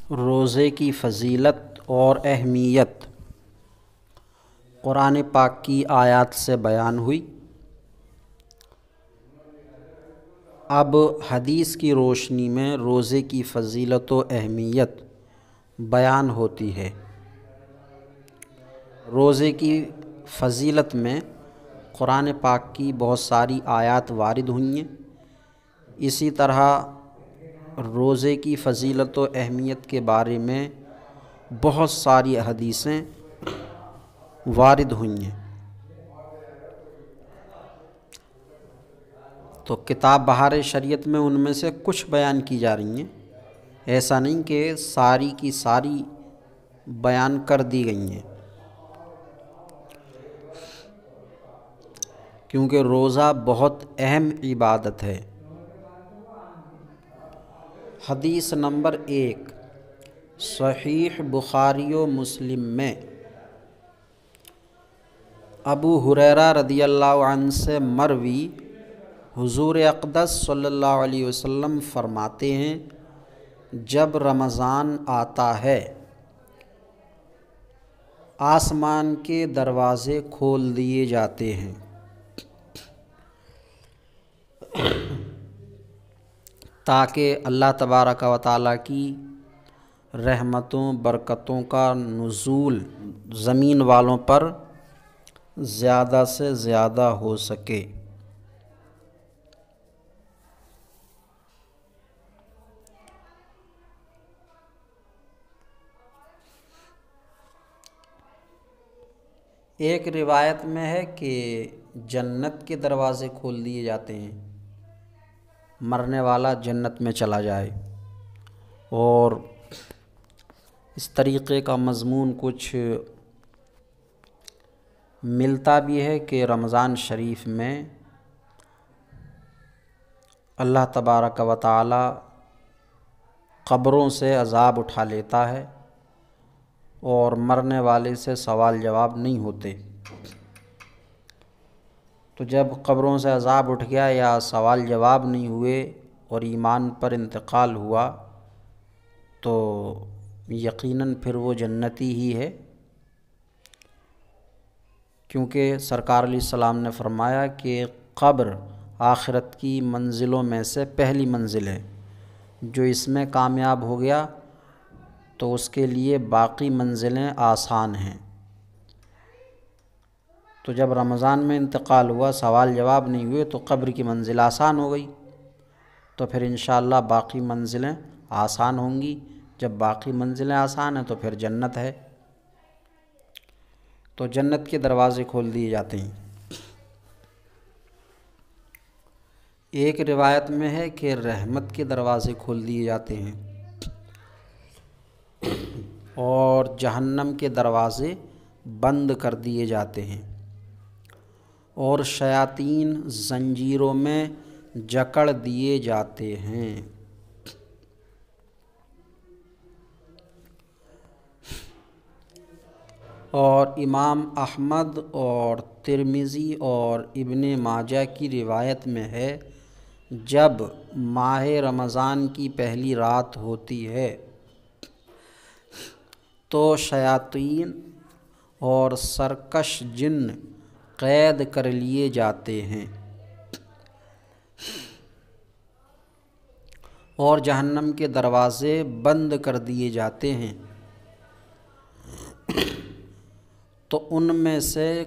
روزے کی فضیلت اور اہمیت قرآن پاک کی آیات سے بیان ہوئی۔ اب حدیث کی روشنی میں روزے کی فضیلت و اہمیت بیان ہوتی ہے۔ روزے کی فضیلت میں قرآن پاک کی بہت ساری آیات وارد ہوئی ہیں۔ اسی طرح روزے کی فضیلت و اہمیت کے بارے میں بہت ساری حدیثیں وارد ہوئی ہیں۔ تو کتاب بہار شریعت میں ان میں سے کچھ بیان کی جا رہی ہیں، ایسا نہیں کہ ساری کی ساری بیان کر دی گئی ہیں، کیونکہ روزہ بہت اہم عبادت ہے۔ حدیث نمبر 1 صحیح بخاری و مسلم میں ابو ہریرہ رضی اللہ عنہ سے مروی حضور اقدس صلی اللہ علیہ وسلم فرماتے ہیں، جب رمضان آتا ہے آسمان کے دروازے کھول دیے جاتے ہیں تاکہ اللہ تبارک و تعالیٰ کی رحمتوں برکتوں کا نزول زمین والوں پر زیادہ سے زیادہ ہو سکے۔ ایک روایت میں ہے کہ جنت کے دروازے کھول دیے جاتے ہیں، مرنے والا جنت میں چلا جائے، اور اس طریقے کا مضمون کچھ ملتا بھی ہے کہ رمضان شریف میں اللہ تبارک و تعالی قبروں سے عذاب اٹھا لیتا ہے اور مرنے والے سے سوال جواب نہیں ہوتے۔ تو جب قبروں سے عذاب اٹھ گیا یا سوال جواب نہیں ہوئے اور ایمان پر انتقال ہوا تو یقیناً پھر وہ جنتی ہی ہے، کیونکہ سرکار علیہ السلام نے فرمایا کہ قبر آخرت کی منزلوں میں سے پہلی منزل ہے، جو اس میں کامیاب ہو گیا تو اس کے لیے باقی منزلیں آسان ہیں۔ تو جب رمضان میں انتقال ہوا سوال جواب نہیں ہوئے تو قبر کی منزل آسان ہو گئی، تو پھر انشاءاللہ باقی منزلیں آسان ہوں گی۔ جب باقی منزلیں آسان ہیں تو پھر جنت ہے، تو جنت کے دروازے کھول دیے جاتے ہیں۔ ایک روایت میں ہے کہ رحمت کے دروازے کھول دیے جاتے ہیں اور جہنم کے دروازے بند کر دیے جاتے ہیں اور شیاطین زنجیروں میں جکڑ دیے جاتے ہیں۔ اور امام احمد اور ترمذی اور ابن ماجہ کی روایت میں ہے، جب ماہ رمضان کی پہلی رات ہوتی ہے تو شیاطین اور سرکش جن قید کر لیے جاتے ہیں اور جہنم کے دروازے بند کر دیے جاتے ہیں، تو ان میں سے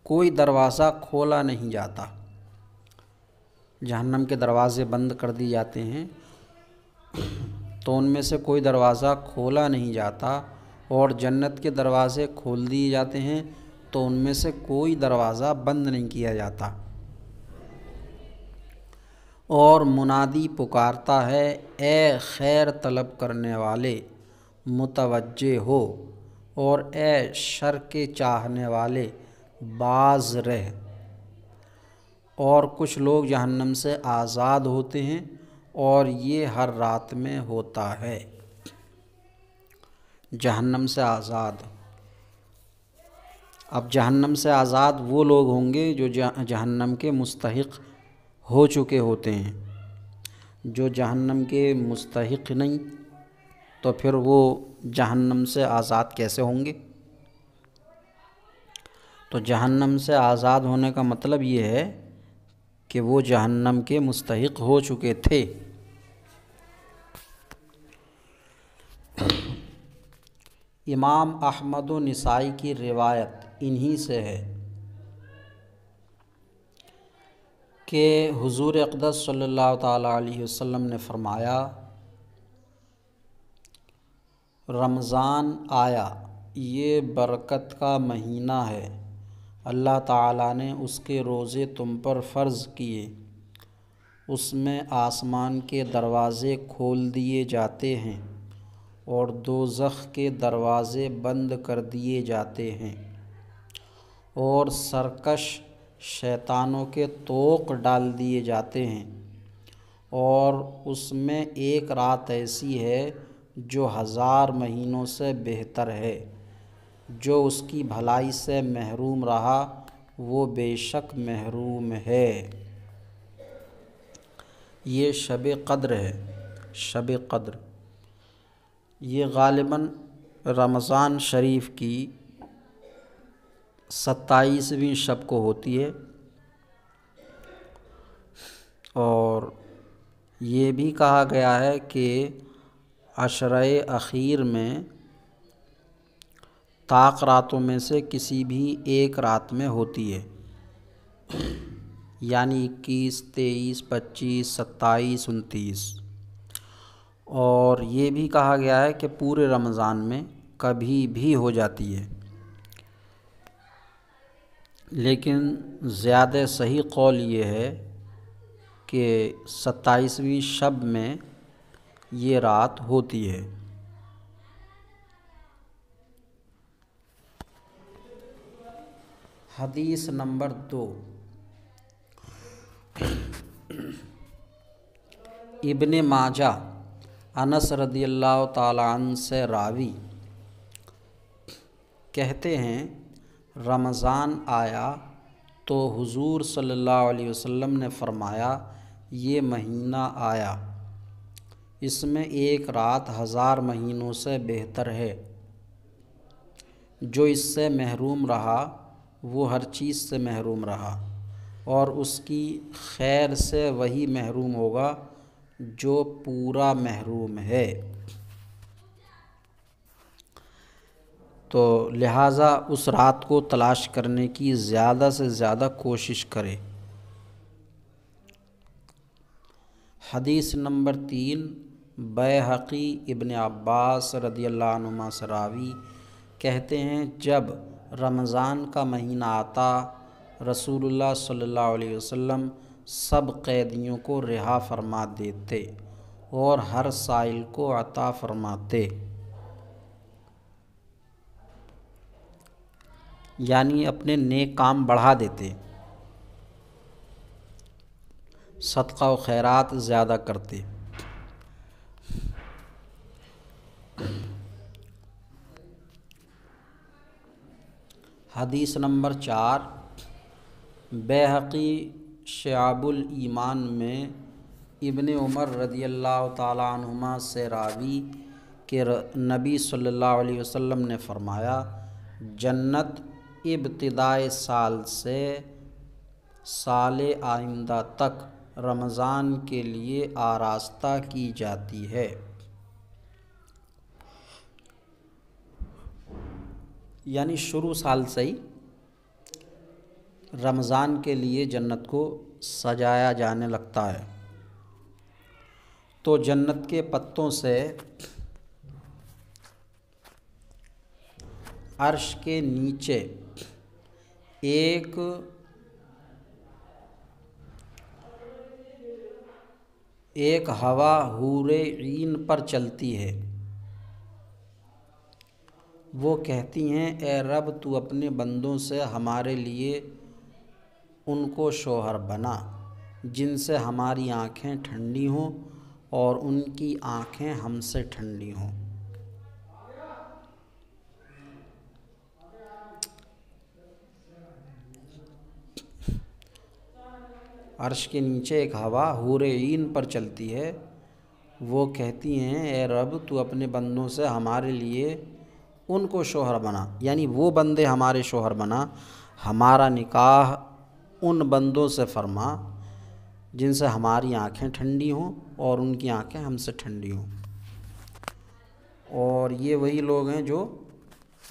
کوئی دروازہ کھولا نہیں جاتا۔ جہنم کے دروازے بند کر دیے جاتے ہیں تو ان میں سے کوئی دروازہ کھولا نہیں جاتا، اور جنت کے دروازے کھول دیے جاتے ہیں تو ان میں سے کوئی دروازہ بند نہیں کیا جاتا۔ اور منادی پکارتا ہے، اے خیر طلب کرنے والے متوجہ ہو، اور اے شر کے چاہنے والے باز رہ۔ اور کچھ لوگ جہنم سے آزاد ہوتے ہیں اور یہ ہر رات میں ہوتا ہے۔ جہنم سے آزاد، اب جہنم سے آزاد وہ لوگ ہوں گے جو جہنم کے مستحق ہو چکے ہوتے ہیں۔ جو جہنم کے مستحق نہیں تو پھر وہ جہنم سے آزاد کیسے ہوں گے؟ تو جہنم سے آزاد ہونے کا مطلب یہ ہے کہ وہ جہنم کے مستحق ہو چکے تھے۔ امام احمد و نسائی کی روایت انہی سے ہے کہ حضور اقدس صلی اللہ تعالیٰ علیہ وسلم نے فرمایا، رمضان آیا، یہ برکت کا مہینہ ہے، اللہ تعالیٰ نے اس کے روزے تم پر فرض کیے، اس میں آسمان کے دروازے کھول دیے جاتے ہیں اور دوزخ کے دروازے بند کر دیے جاتے ہیں، اور سرکش شیطانوں کے طوق ڈال دیے جاتے ہیں، اور اس میں ایک رات ایسی ہے جو 1000 مہینوں سے بہتر ہے، جو اس کی بھلائی سے محروم رہا وہ بے شک محروم ہے۔ یہ شب قدر ہے۔ شب قدر یہ غالباً رمضان شریف کی 27ویں شب کو ہوتی ہے، اور یہ بھی کہا گیا ہے کہ عشرہ اخیر میں طاق راتوں میں سے کسی بھی ایک رات میں ہوتی ہے، یعنی 21، 23، 25، 27، 29۔ اور یہ بھی کہا گیا ہے کہ پورے رمضان میں کبھی بھی ہو جاتی ہے، لیکن زیادہ صحیح قول یہ ہے کہ 27ویں شب میں یہ رات ہوتی ہے۔ حدیث نمبر 2، ابن ماجہ انس رضی اللہ تعالیٰ عنہ سے راوی کہتے ہیں، رمضان آیا تو حضور صلی اللہ علیہ وسلم نے فرمایا، یہ مہینہ آیا، اس میں ایک رات 1000 مہینوں سے بہتر ہے، جو اس سے محروم رہا وہ ہر چیز سے محروم رہا، اور اس کی خیر سے وہی محروم ہوگا جو پورا محروم ہے۔ تو لہٰذا اس رات کو تلاش کرنے کی زیادہ سے زیادہ کوشش کرے۔ حدیث نمبر 3، بیہقی ابن عباس رضی اللہ عنہما سے راوی کہتے ہیں، جب رمضان کا مہینہ آتا رسول اللہ صلی اللہ علیہ وسلم سب قیدیوں کو رہا فرما دیتے اور ہر سائل کو عطا فرماتے، یعنی اپنے نیک کام بڑھا دیتے، صدقہ و خیرات زیادہ کرتے۔ حدیث نمبر 4، بیہقی شعب الایمان میں ابن عمر رضی اللہ تعالیٰ عنہما سے راوی کہ نبی صلی اللہ علیہ وسلم نے فرمایا، جنت ابتدائے سال سے سال آئندہ تک رمضان کے لیے آراستہ کی جاتی ہے، یعنی شروع سال سے ہی رمضان کے لیے جنت کو سجایا جانے لگتا ہے۔ تو جنت کے پتوں سے عرش کے نیچے ایک ہوا حور عین پر چلتی ہے، وہ کہتی ہیں، اے رب تو اپنے بندوں سے ہمارے لیے ان کو شوہر بنا جن سے ہماری آنکھیں ٹھنڈی ہوں اور ان کی آنکھیں ہم سے ٹھنڈی ہوں۔ عرش کے نیچے ایک ہوا حور عین پر چلتی ہے، وہ کہتی ہیں اے رب تو اپنے بندوں سے ہمارے لیے ان کو شوہر بنا، یعنی وہ بندے ہمارے شوہر بنا، ہمارا نکاح ان بندوں سے فرما جن سے ہماری آنکھیں ٹھنڈی ہوں اور ان کی آنکھیں ہم سے ٹھنڈی ہوں۔ اور یہ وہی لوگ ہیں جو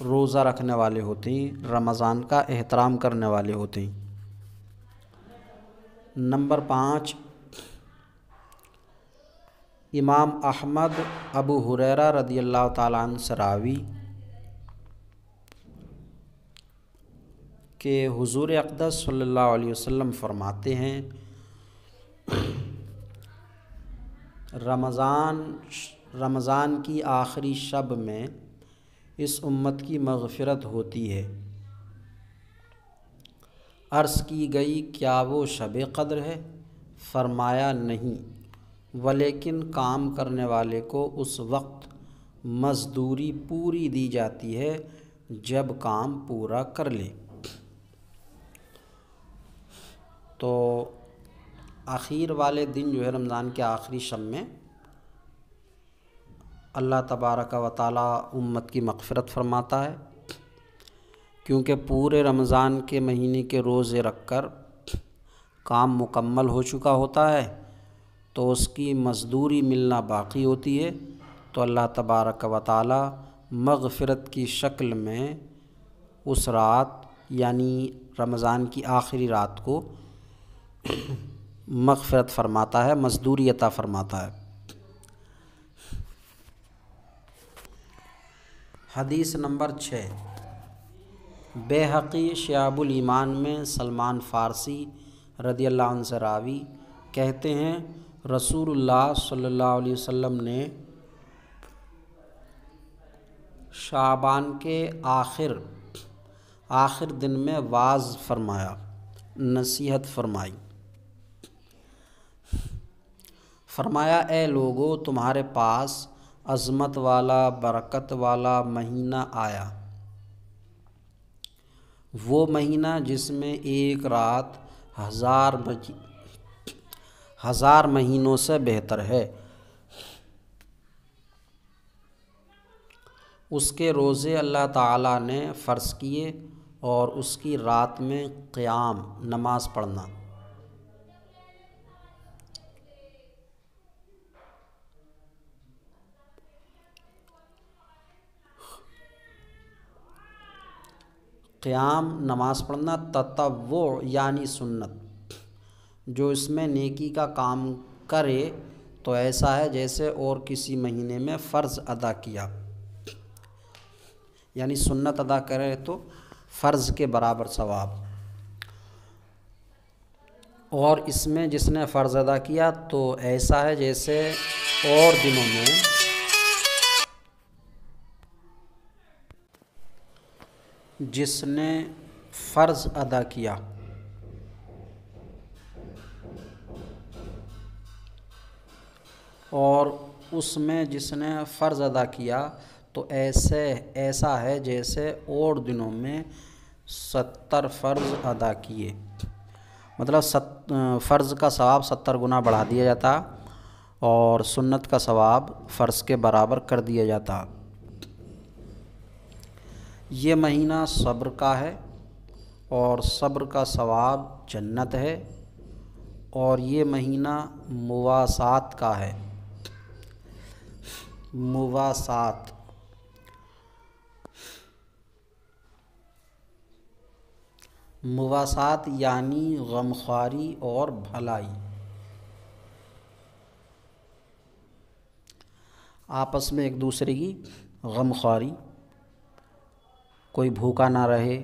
روزہ رکھنے والے ہوتے ہیں، رمضان کا احترام کرنے والے ہوتے ہیں۔ نمبر 5، امام احمد ابو ہریرہ رضی اللہ تعالیٰ عنہ سے راوی کہ حضور اقدس صلی اللہ علیہ وسلم فرماتے ہیں رمضان کی آخری شب میں اس امت کی مغفرت ہوتی ہے۔ عرض کی گئی کیا وہ شب قدر ہے؟ فرمایا نہیں، ولیکن کام کرنے والے کو اس وقت مزدوری پوری دی جاتی ہے جب کام پورا کر لے۔ تو آخر والے دن جو ہے رمضان کے آخری شب میں اللہ تبارک و تعالیٰ امت کی مغفرت فرماتا ہے، کیونکہ پورے رمضان کے مہینے کے روزے رکھ کر کام مکمل ہو چکا ہوتا ہے، تو اس کی مزدوری ملنا باقی ہوتی ہے، تو اللہ تبارک و تعالیٰ مغفرت کی شکل میں اس رات یعنی رمضان کی آخری رات کو مغفرت فرماتا ہے، مزدوری عطا فرماتا ہے۔ حدیث نمبر 6، بیہقی شعب الایمان میں سلمان فارسی رضی اللہ عنہ سے راوی کہتے ہیں رسول اللہ صلی اللہ علیہ وسلم نے شعبان کے آخر دن میں واعظ فرمایا، نصیحت فرمائی۔ فرمایا اے لوگو، تمہارے پاس عظمت والا برکت والا مہینہ آیا، وہ مہینہ جس میں ایک رات ہزار مہینوں سے بہتر ہے۔ اس کے روزے اللہ تعالیٰ نے فرض کیے اور اس کی رات میں قیام نماز پڑھنا۔ قیام نماز پڑھنا تطوع یعنی سنت، جو اس میں نیکی کا کام کرے تو ایسا ہے جیسے اور کسی مہینے میں فرض ادا کیا، یعنی سنت ادا کرے تو فرض کے برابر ثواب، اور اس میں جس نے فرض ادا کیا تو ایسا ہے جیسے اور دنوں میں جس نے فرض ادا کیا۔ اور اس میں جس نے فرض ادا کیا تو ایسا ہے جیسے اور دنوں میں 70 فرض ادا کیے، مطلب فرض کا ثواب 70 گنا بڑھا دیا جاتا اور سنت کا ثواب فرض کے برابر کر دیا جاتا۔ یہ مہینہ صبر کا ہے اور صبر کا ثواب جنت ہے، اور یہ مہینہ مواسات کا ہے۔ مواسات یعنی غمخواری اور بھلائی، آپس میں ایک دوسرے کی غمخواری، کوئی بھوکا نہ رہے،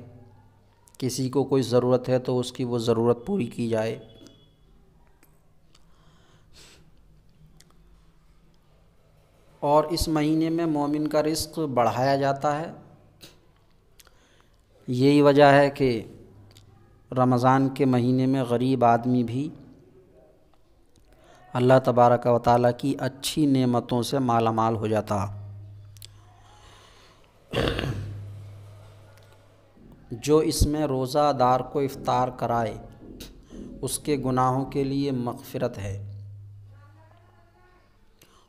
کسی کو کوئی ضرورت ہے تو اس کی وہ ضرورت پوری کی جائے۔ اور اس مہینے میں مومن کا رزق بڑھایا جاتا ہے۔ یہی وجہ ہے کہ رمضان کے مہینے میں غریب آدمی بھی اللہ تبارک و تعالیٰ کی اچھی نعمتوں سے مالا مال ہو جاتا۔ جو اس میں روزہ دار کو افطار کرائے اس کے گناہوں کے لیے مغفرت ہے،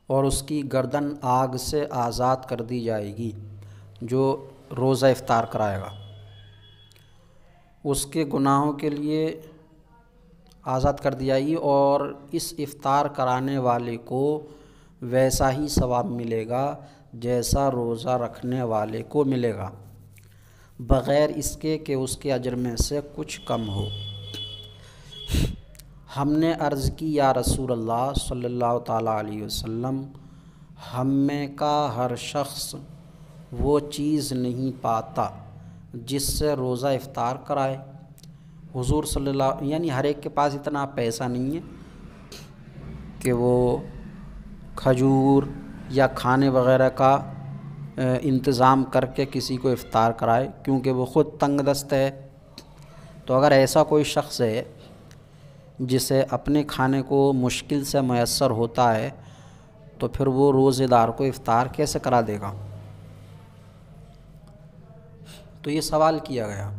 اور اس کی گردن آگ سے آزاد کر دی جائے گی جو روزہ افطار کرائے گا، اس کے گناہوں کے لیے آزاد کر دی جائے گی، اور اس افطار کرانے والے کو ویسا ہی ثواب ملے گا جیسا روزہ رکھنے والے کو ملے گا، بغیر اس کے کہ اس کے اجر میں سے کچھ کم ہو۔ ہم نے عرض کی یا رسول اللہ صلی اللہ تعالیٰ علیہ وسلم، ہم میں کا ہر شخص وہ چیز نہیں پاتا جس سے روزہ افطار کرائے۔ حضور صلی اللہ یعنی ہر ایک کے پاس اتنا پیسہ نہیں ہے کہ وہ کھجور یا کھانے وغیرہ کا انتظام کر کے کسی کو افطار کرائے، کیونکہ وہ خود تنگ دست ہے۔ تو اگر ایسا کوئی شخص ہے جسے اپنے کھانے کو مشکل سے میسر ہوتا ہے تو پھر وہ روزے دار کو افطار کیسے کرا دے گا؟ تو یہ سوال کیا گیا۔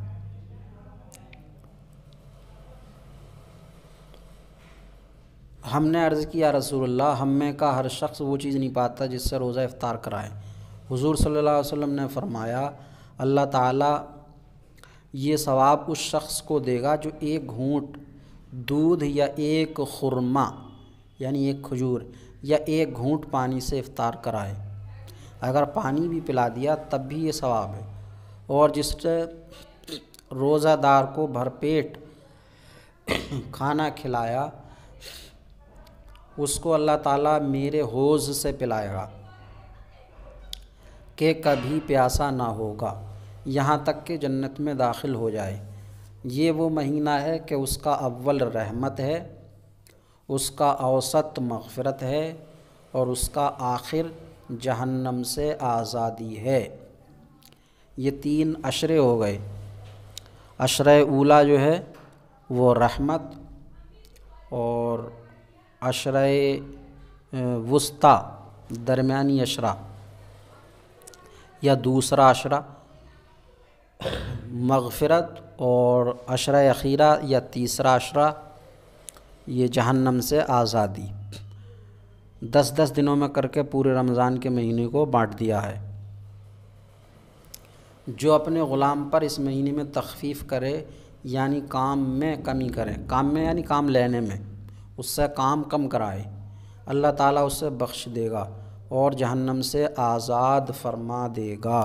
ہم نے عرض کیا رسول اللہ، ہم میں کا ہر شخص وہ چیز نہیں پاتا جس سے روزہ افطار کرائے۔ حضور صلی اللہ علیہ وسلم نے فرمایا، اللہ تعالیٰ یہ ثواب اس شخص کو دے گا جو ایک گھونٹ دودھ یا ایک خرما یعنی ایک کھجور یا ایک گھونٹ پانی سے افطار کرائے۔ اگر پانی بھی پلا دیا تب بھی یہ ثواب ہے، اور جس سے روزہ دار کو بھرپیٹ کھانا کھلایا اس کو اللہ تعالیٰ میرے حوض سے پلائے گا کہ کبھی پیاسا نہ ہوگا یہاں تک کہ جنت میں داخل ہو جائے۔ یہ وہ مہینہ ہے کہ اس کا اول رحمت ہے، اس کا اوسط مغفرت ہے، اور اس کا آخر جہنم سے آزادی ہے۔ یہ 3 عشرے ہو گئے۔ عشرہ اولا جو ہے وہ رحمت، اور عشرہ وسطیٰ درمیانی عشرہ یا دوسرا عشرہ مغفرت، اور عشرہ اخیرہ یا تیسرا عشرہ یہ جہنم سے آزادی۔ 10 دنوں میں کر کے پورے رمضان کے مہینے کو بانٹ دیا ہے۔ جو اپنے غلام پر اس مہینے میں تخفیف کرے یعنی کام میں کمی کرے، کام میں یعنی کام لینے میں اس سے کام کم کرائے، اللہ تعالیٰ اسے بخش دے گا اور جہنم سے آزاد فرما دے گا۔